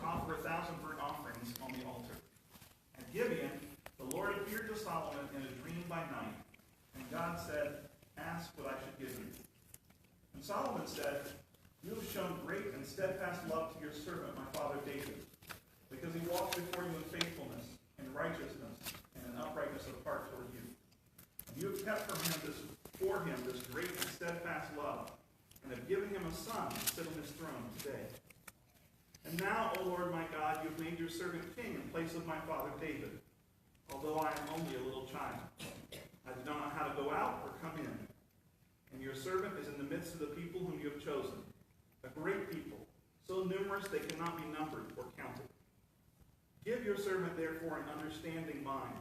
offer 1,000 burnt offerings on the altar. At Gibeon, the Lord appeared to Solomon in a dream by night, and God said, "Ask what I should give you." And Solomon said, "You have shown great and steadfast love to your servant, my father David, because he walked before you in faithfulness and righteousness and in uprightness of heart toward you. And you have kept for him this great and steadfast love, and have given him a son to sit on his throne today. And now, O Lord my God, you have made your servant king in place of my father David, although I am only a little child. I do not know how to go out or come in. And your servant is in the midst of the people whom you have chosen, a great people, so numerous they cannot be numbered or counted. Give your servant, therefore, an understanding mind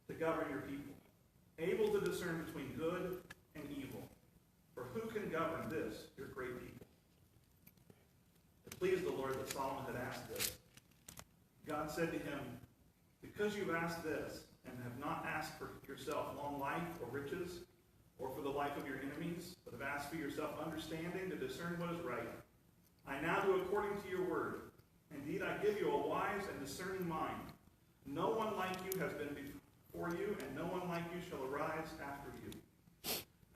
to govern your people, able to discern between good and evil. For who can govern this, your great people?" It pleased the Lord that Solomon had asked this. God said to him, "Because you've asked this, and have not asked for yourself long life or riches, or for the life of your enemies, but have asked for yourself understanding to discern what is right, I now do according to your word. Indeed, I give you a wise and discerning mind. No one like you has been before you, and no one like you shall arise after you.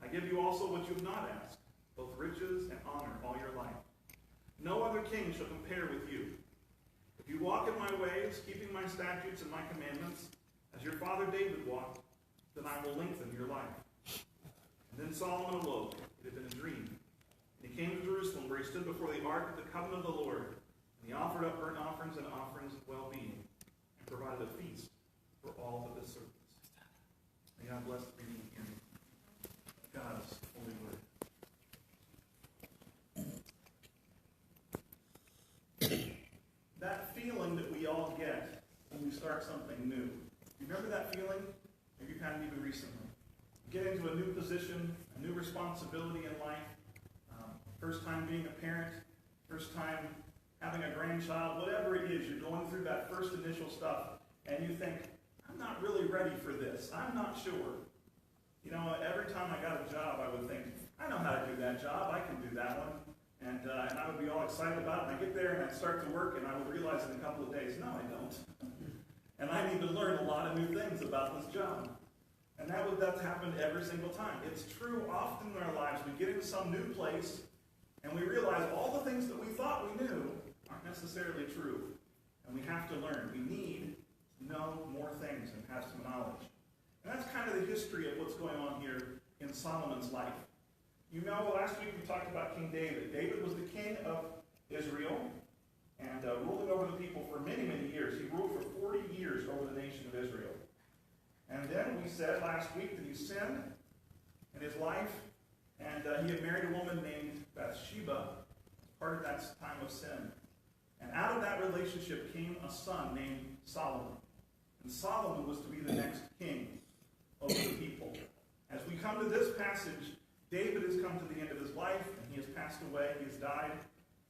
I give you also what you have not asked, both riches and honor all your life. No other king shall compare with you. If you walk in my ways, keeping my statutes and my commandments, as your father David walked, then I will lengthen your life." And then Solomon awoke. It had been a dream. And he came to Jerusalem, where he stood before the ark of the covenant of the Lord. And he offered up burnt offerings and offerings of well-being, and provided a feast for all of his servants. May God bless the reading in God's holy word. That feeling that we all get when we start something new. You remember that feeling? Maybe you've had it even recently. You get into a new position, a new responsibility in life, first time being a parent, first time having a grandchild, whatever it is, you're going through that first initial stuff, and you think, I'm not really ready for this. I'm not sure. You know, every time I got a job, I would think, I know how to do that job. I can do that one. And I would be all excited about it. And I get there and I'd start to work, and I would realize in a couple of days, no, I don't. And I need to learn a lot of new things about this job. And that's happened every single time. It's true often in our lives. We get into some new place, and we realize all the things that we thought we knew aren't necessarily true. And we have to learn. We need to know more things and have some knowledge. And that's kind of the history of what's going on here in Solomon's life. You know, last week we talked about King David. David was the king of Israel and ruling over the people for many, many years. He ruled for 40 years over the nation of Israel. And then we said last week that he sinned in his life, and he had married a woman named Bathsheba, part of that time of sin. And out of that relationship came a son named Solomon. And Solomon was to be the next king over the people. As we come to this passage, David has come to the end of his life, and he has passed away, he has died,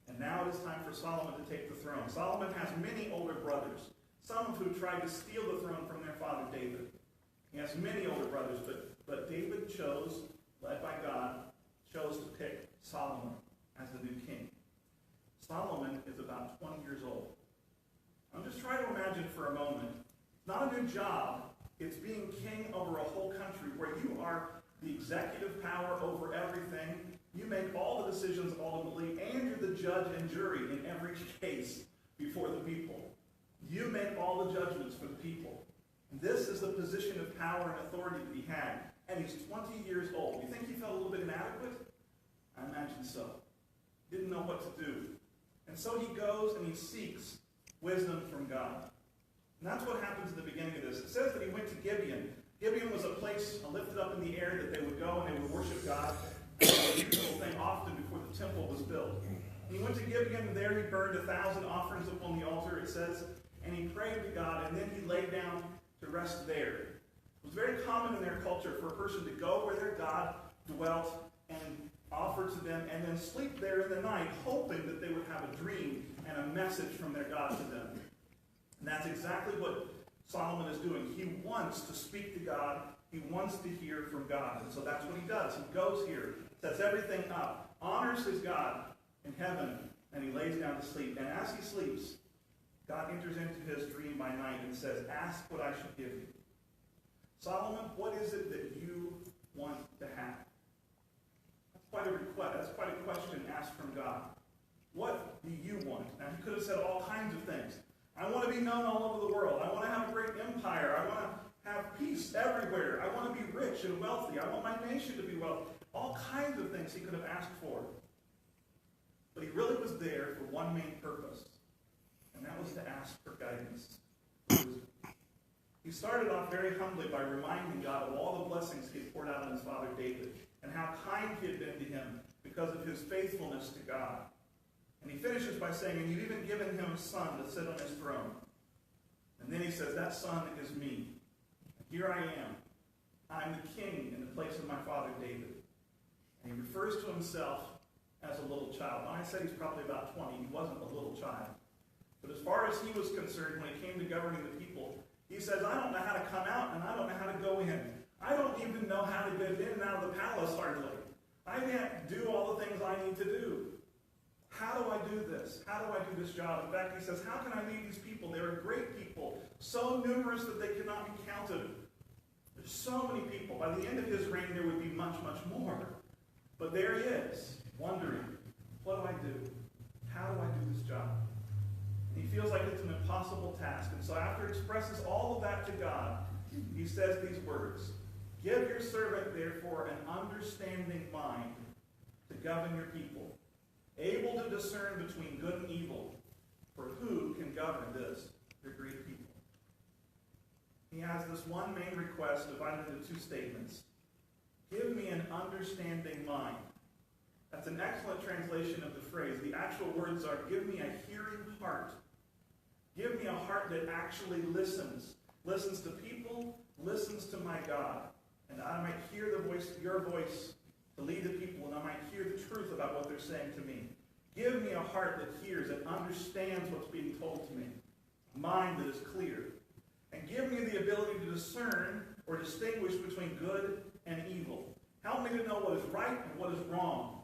and now it is time for Solomon to take the throne. Solomon has many older brothers, some of who tried to steal the throne from their father David. He has many older brothers, but David chose, led by God, chose to pick Solomon as the new king. Solomon is about 20 years old. I'm just trying to imagine for a moment, not a new job, it's being king over a whole country where you are the executive power over everything. You make all the decisions ultimately, and you're the judge and jury in every case before the people. You make all the judgments for the people. And this is the position of power and authority that he had. And he's 20 years old. You think he felt a little bit inadequate? I imagine so. Didn't know what to do. And so he goes and he seeks wisdom from God. And that's what happens at the beginning of this. It says that he went to Gibeon. Gibeon was a place lifted up in the air that they would go and they would worship God. And it was a usual thing often before the temple was built. And he went to Gibeon, and there he burned 1,000 offerings upon the altar, it says, and he prayed to God, and then he lay down to rest there. It was very common in their culture for a person to go where their God dwelt and offer to them, and then sleep there in the night, hoping that they would have a dream and a message from their God to them. And that's exactly what Solomon is doing. He wants to speak to God. He wants to hear from God. And so that's what he does. He goes here, sets everything up, honors his God in heaven, and he lays down to sleep. And as he sleeps, God enters into his dream by night and says, ask what I should give you. Solomon, what is it that you want to have? That's quite a request. That's quite a question asked from God. What do you want? Now, he could have said all kinds of things. I want to be known all over the world. I want to have a great empire. I want to have peace everywhere. I want to be rich and wealthy. I want my nation to be wealthy. All kinds of things he could have asked for. But he really was there for one main purpose, and that was to ask for guidance. He started off very humbly by reminding God of all the blessings he had poured out on his father David, and how kind he had been to him because of his faithfulness to God. And he finishes by saying, and you've even given him a son to sit on his throne. And then he says, that son is me. Here I am. I'm the king in the place of my father David. And he refers to himself as a little child. When I said he's probably about 20, he wasn't a little child. But as far as he was concerned, when it came to governing the people, he says, I don't know how to come out, and I don't know how to go in. I don't even know how to get in and out of the palace hardly. I can't do all the things I need to do. How do I do this? How do I do this job? In fact, he says, how can I lead these people? They are great people, so numerous that they cannot be counted. There's so many people. By the end of his reign, there would be much, much more. But there he is, wondering, what do I do? How do I do this job? And he feels like it's an impossible task. And so after he expresses all of that to God, he says these words, give your servant, therefore, an understanding mind to govern your people, able to discern between good and evil, for who can govern this, your great people? He has this one main request divided into two statements. Give me an understanding mind. That's an excellent translation of the phrase. The actual words are, give me a hearing heart. Give me a heart that actually listens. Listens to people, listens to my God. And I might hear the voice, your voice, to lead the people, and I might hear the truth about what they're saying to me. Give me a heart that hears and understands what's being told to me. A mind that is clear. And give me the ability to discern or distinguish between good and evil. Help me to know what is right and what is wrong.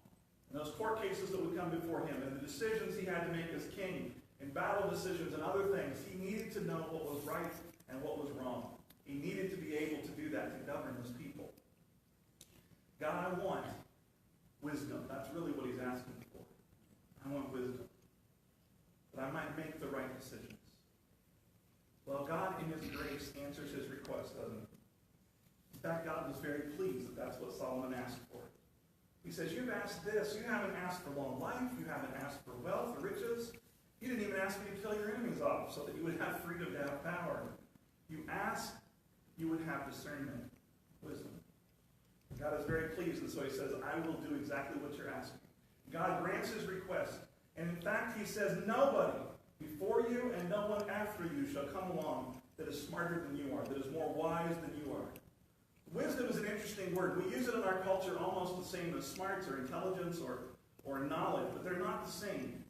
And those court cases that would come before him, and the decisions he had to make as king, and battle decisions and other things, he needed to know what was right and what was wrong. He needed to be able to do that to govern his people. God, I want wisdom. That's really what he's asking for. I want wisdom. That I might make the right decisions. Well, God, in his grace, answers his request, doesn't he? In fact, God was very pleased that that's what Solomon asked for. He says, you've asked this. You haven't asked for long life. You haven't asked for wealth or riches. You didn't even ask me to kill your enemies off so that you would have freedom to have power. You asked, you would have discernment, wisdom. God is very pleased, and so he says, I will do exactly what you're asking. God grants his request. And in fact, he says, nobody before you and no one after you shall come along that is smarter than you are, that is more wise than you are. Wisdom is an interesting word. We use it in our culture almost the same as smarts or intelligence or knowledge, but they're not the same.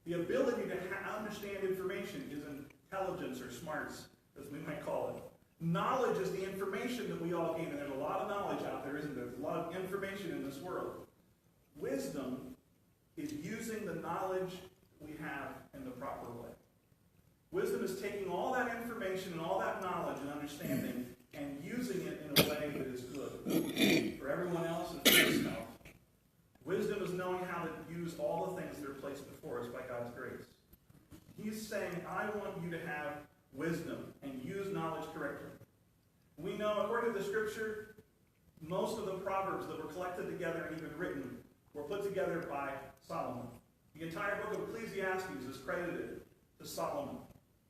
The ability to understand information is intelligence or smarts, as we might call it. Knowledge is the information that we all gain, and there's a lot of knowledge out there, isn't there? There's a lot of information in this world. Wisdom is using the knowledge we have in the proper way. Wisdom is taking all that information and all that knowledge and understanding and using it in a way that is good for everyone else and for yourself. Wisdom is knowing how to use all the things that are placed before us by God's grace. He's saying, I want you to have wisdom and use knowledge correctly. We know, according to the Scripture, most of the Proverbs that were collected together and even written were put together by Solomon. The entire book of Ecclesiastes is credited to Solomon.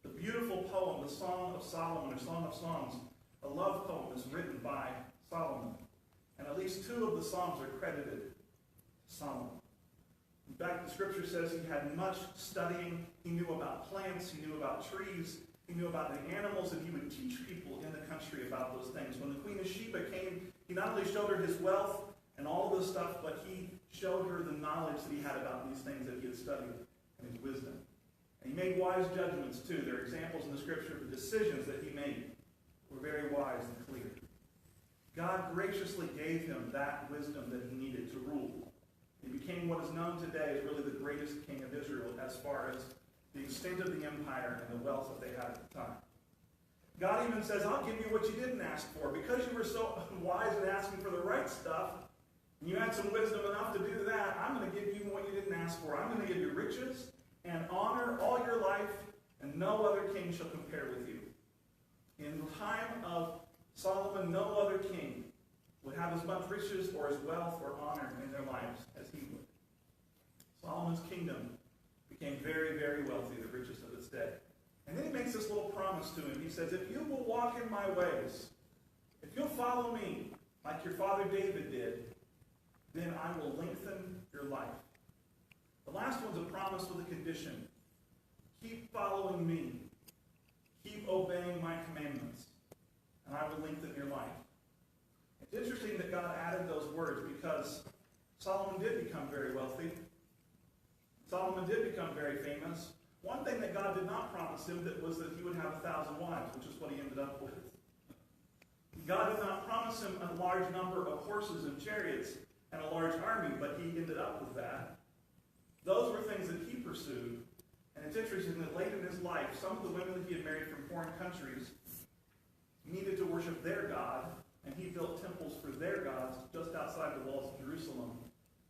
The beautiful poem, the Song of Solomon, or Song of Songs, a love poem, is written by Solomon. And at least two of the songs are credited to Solomon. In fact, the Scripture says he had much studying. He knew about plants. He knew about trees. He knew about the animals, and he would teach people in the country about those things. When the Queen of Sheba came, he not only showed her his wealth and all of this stuff, but he showed her the knowledge that he had about these things that he had studied and his wisdom. And he made wise judgments, too. There are examples in the Scripture of the decisions that he made were very wise and clear. God graciously gave him that wisdom that he needed to rule. He became what is known today as really the greatest king of Israel as far as the extent of the empire and the wealth that they had at the time. God even says, I'll give you what you didn't ask for. Because you were so wise in asking for the right stuff, and you had some wisdom enough to do that, I'm going to give you what you didn't ask for. I'm going to give you riches and honor all your life, and no other king shall compare with you. In the time of Solomon, no other king would have as much riches or as wealth or honor in their lives as he would. Solomon's kingdom became very, very wealthy, the richest of its day. And then he makes this little promise to him. He says, if you will walk in my ways, if you'll follow me like your father David did, then I will lengthen your life. The last one's a promise with a condition. Keep following me. Keep obeying my commandments, and I will lengthen your life. It's interesting that God added those words because Solomon did become very wealthy. Solomon did become very famous. One thing that God did not promise him was that he would have 1,000 wives, which is what he ended up with. God did not promise him a large number of horses and chariots and a large army, but he ended up with that. Those were things that he pursued. And it's interesting that late in his life, some of the women that he had married from foreign countries needed to worship their God, and he built temples for their gods just outside the walls of Jerusalem.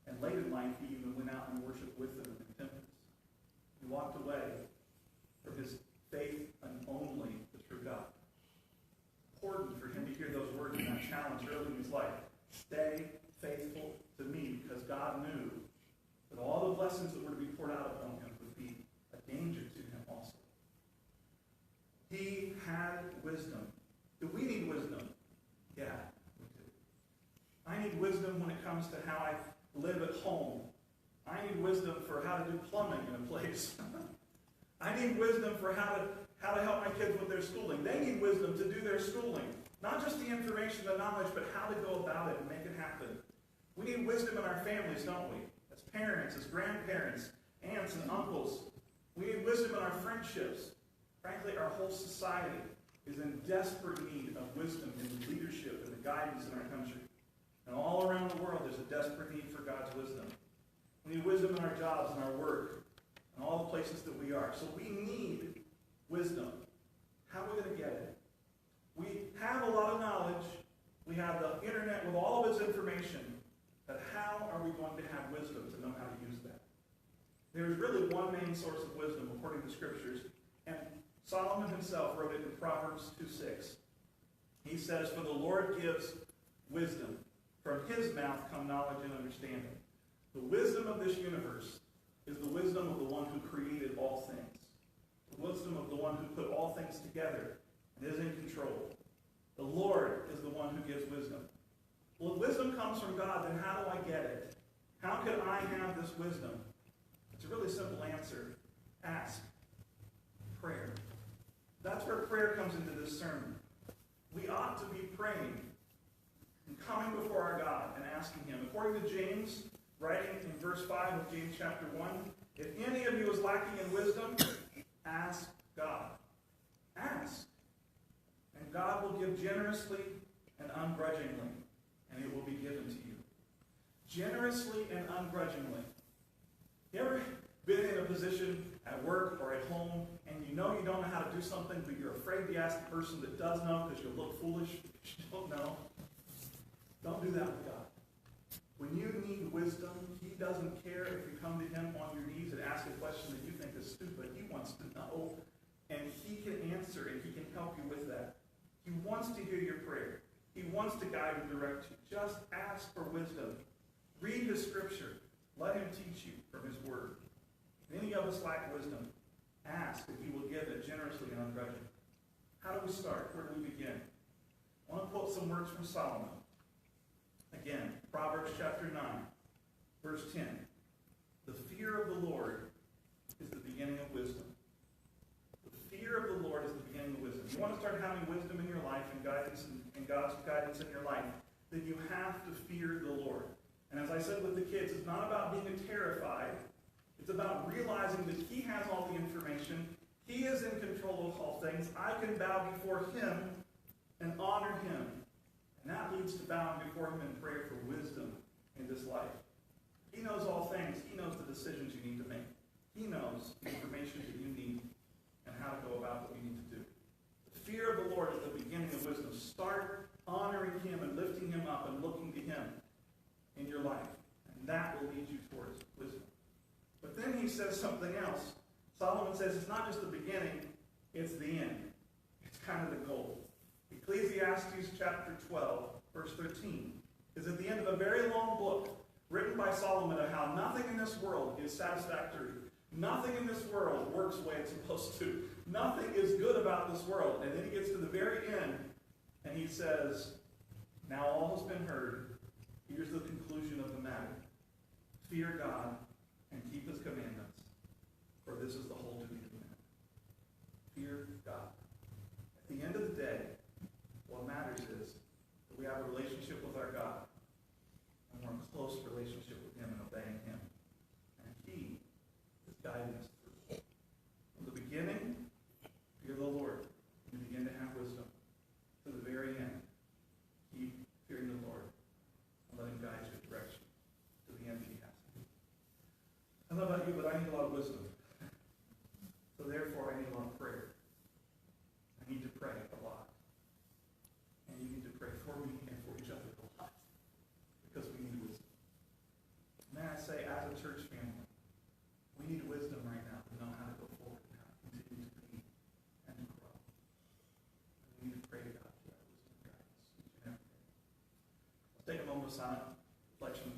And late in life, he even went out and worshipped with them in temples. He walked away from his faith and only the true God. Important for him to hear those words and that challenge early in his life. Stay faithful to me, because God knew that all the blessings that were to be poured out upon him would be a danger to him also. He had wisdom. Do we need wisdom? Yeah, we do. I need wisdom when it comes to how I live at home. I need wisdom for how to do plumbing in a place. I need wisdom for how to help my kids with their schooling. They need wisdom to do their schooling. Not just the information, the knowledge, but how to go about it and make it happen. We need wisdom in our families, don't we? As parents, as grandparents, aunts and uncles. We need wisdom in our friendships. Frankly, our whole society is in desperate need of wisdom in the leadership and the guidance in our country. And all around the world, there's a desperate need for God's wisdom. We need wisdom in our jobs and our work and all the places that we are. So we need wisdom. How are we going to get it? We have a lot of knowledge. We have the internet with all of its information. But how are we going to have wisdom to know how to use that? There is really one main source of wisdom according to Scriptures. And Solomon himself wrote it in Proverbs 2:6. He says, for the Lord gives wisdom. From his mouth come knowledge and understanding. The wisdom of this universe is the wisdom of the one who created all things. The wisdom of the one who put all things together and is in control. The Lord is the one who gives wisdom. Well, if wisdom comes from God, then how do I get it? How can I have this wisdom? It's a really simple answer. Ask. Prayer. That's where prayer comes into this sermon. We ought to be praying and coming before our God and asking him. According to James, writing in verse 5 of James chapter 1, if any of you is lacking in wisdom, ask God. Ask. And God will give generously and ungrudgingly, and it will be given to you. Generously and ungrudgingly. You ever been in a position at work or at home, and you know you don't know how to do something, but you're afraid to ask the person that does know because you'll look foolish because you don't know? Don't do that with God. When you need wisdom, he doesn't care if you come to him on your knees and ask a question that you think is stupid. He wants to know, and he can answer, and he can help you with that. He wants to hear your prayer. He wants to guide and direct you. Just ask for wisdom. Read his scripture. Let him teach you from his word. If any of us lack wisdom, ask, and he will give it generously and ungrudgingly. How do we start? Where do we begin? I want to quote some words from Solomon. Again, Proverbs chapter 9, verse 10. The fear of the Lord is the beginning of wisdom. The fear of the Lord is the beginning of wisdom. You want to start having wisdom in your life and guidance and God's guidance in your life, then you have to fear the Lord. And as I said with the kids, it's not about being terrified. It's about realizing that he has all the information. He is in control of all things. I can bow before him and honor him. And that leads to bowing before him in prayer for wisdom in this life. He knows all things. He knows the decisions you need to make. He knows the information that you need and how to go about what you need to do. The fear of the Lord is the beginning of wisdom. Start honoring him and lifting him up and looking to him in your life. And that will lead you towards wisdom. But then he says something else. Solomon says it's not just the beginning, it's the end. It's kind of the goal. Ecclesiastes chapter 12, verse 13, is at the end of a very long book written by Solomon of how nothing in this world is satisfactory. Nothing in this world works the way it's supposed to. Nothing is good about this world. And then he gets to the very end, and he says, now all has been heard. Here's the conclusion of the matter. Fear God and keep his commandments, for this is the whole duty of man. Fear God. At the end of the day, what matters is that we have a relationship with our God, and we're in a close relationship with him and obeying him. And he is guiding us through. From the beginning, fear the Lord. You begin to have wisdom. To the very end, keep fearing the Lord and let him guide you in direction to the end he has. I don't know about you, but I need a lot of wisdom. So therefore, I need a lot of prayer. I need to pray a lot. And you need to pray for me and for each other a lot. Because we need wisdom. May I say, as a church family, we need wisdom right now to know how to go forward and how to continue to be and to grow. And we need to pray to God for that wisdom and guidance each and every day. Let's take a moment of silent reflection.